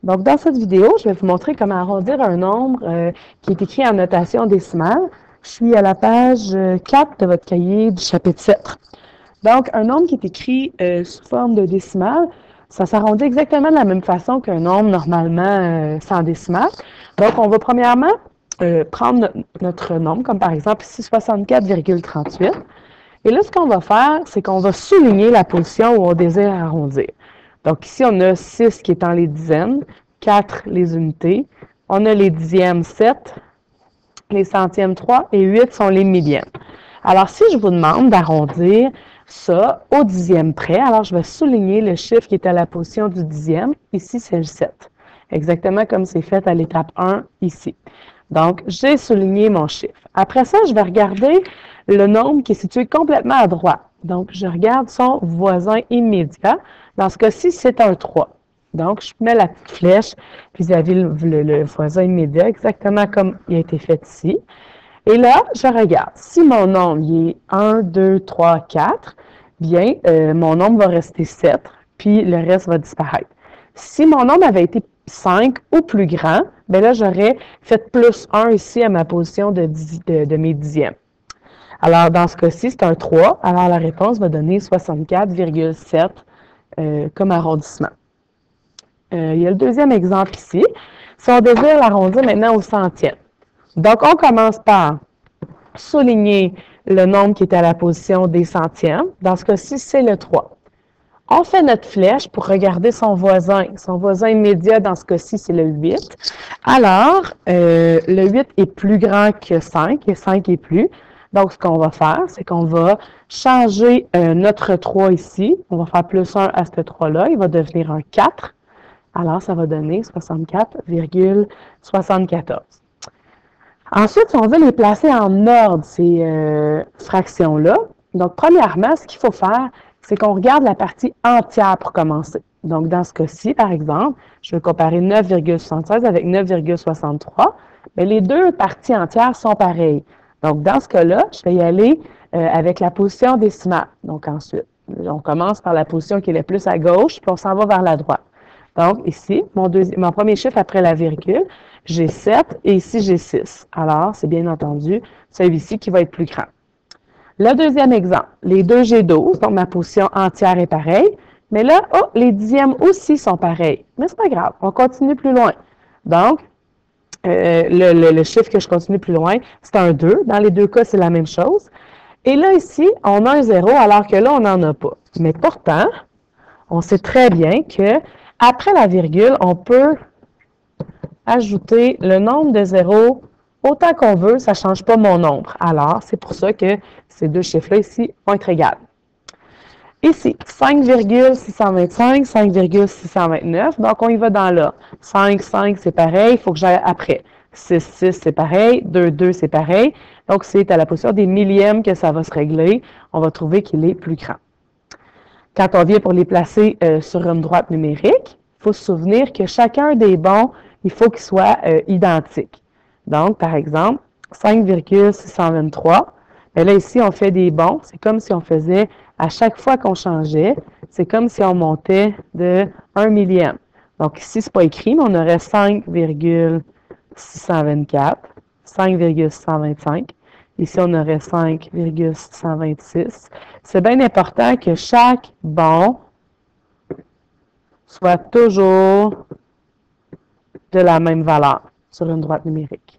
Donc, dans cette vidéo, je vais vous montrer comment arrondir un nombre qui est écrit en notation décimale. Je suis à la page 4 de votre cahier du chapitre 7. Donc, un nombre qui est écrit sous forme de décimale, ça s'arrondit exactement de la même façon qu'un nombre normalement sans décimale. Donc, on va premièrement prendre notre nombre, comme par exemple ici 64,38. Et là, ce qu'on va faire, c'est qu'on va souligner la position où on désire arrondir. Donc ici, on a 6 qui est en les dizaines, 4 les unités, on a les dixièmes 7, les centièmes 3 et 8 sont les millièmes. Alors, si je vous demande d'arrondir ça au dixième près, alors je vais souligner le chiffre qui est à la position du dixième. Ici, c'est le 7. Exactement comme c'est fait à l'étape 1 ici. Donc, j'ai souligné mon chiffre. Après ça, je vais regarder le nombre qui est situé complètement à droite. Donc, je regarde son voisin immédiat. Dans ce cas-ci, c'est un 3. Donc, je mets la petite flèche vis-à-vis le voisin immédiat, exactement comme il a été fait ici. Et là, je regarde. Si mon nombre il est 1, 2, 3, 4, bien, mon nombre va rester 7, puis le reste va disparaître. Si mon nombre avait été 5 ou plus grand, bien là, j'aurais fait plus 1 ici à ma position de mes dixièmes. Alors, dans ce cas-ci, c'est un 3. Alors, la réponse va donner 64,7 comme arrondissement. Il y a le deuxième exemple ici. Si on désire l'arrondir maintenant au centième. Donc, on commence par souligner le nombre qui est à la position des centièmes. Dans ce cas-ci, c'est le 3. On fait notre flèche pour regarder son voisin. Son voisin immédiat, dans ce cas-ci, c'est le 8. Alors, le 8 est plus grand que 5 et 5 est plus. Donc, ce qu'on va faire, c'est qu'on va changer notre 3 ici. On va faire plus 1 à ce 3-là. Il va devenir un 4. Alors, ça va donner 64,74. Ensuite, si on veut les placer en ordre, ces fractions-là, donc premièrement, ce qu'il faut faire, c'est qu'on regarde la partie entière pour commencer. Donc, dans ce cas-ci, par exemple, je vais comparer 9,76 avec 9,63. Mais les deux parties entières sont pareilles. Donc, dans ce cas-là, je vais y aller avec la position décimale. Donc, ensuite, on commence par la position qui est la plus à gauche, puis on s'en va vers la droite. Donc, ici, mon premier chiffre après la virgule, j'ai 7 et ici, j'ai 6. Alors, c'est bien entendu celui-ci qui va être plus grand. Le deuxième exemple, les deux G12, donc ma position entière est pareille, mais là, oh, les dixièmes aussi sont pareils. Mais c'est pas grave, on continue plus loin. Donc, le chiffre que je continue plus loin, c'est un 2. Dans les deux cas, c'est la même chose. Et là, ici, on a un 0, alors que là, on n'en a pas. Mais pourtant, on sait très bien que après la virgule, on peut ajouter le nombre de zéros autant qu'on veut, ça ne change pas mon nombre. Alors, c'est pour ça que ces deux chiffres-là ici vont être égaux. Ici, 5,625, 5,629. Donc, on y va dans là. 5, 5, c'est pareil. Il faut que j'aille après. 6, 6, c'est pareil. 2, 2, c'est pareil. Donc, c'est à la position des millièmes que ça va se régler. On va trouver qu'il est plus grand. Quand on vient pour les placer sur une droite numérique, il faut se souvenir que chacun des bons, il faut qu'il soit identique. Donc, par exemple, 5,623. Bien là, ici, on fait des bons. C'est comme si on faisait, à chaque fois qu'on changeait, c'est comme si on montait de 1 millième. Donc, ici, ce n'est pas écrit, mais on aurait 5,624, 5,625. Ici, on aurait 5,626. C'est bien important que chaque bon soit toujours de la même valeur sur une droite numérique.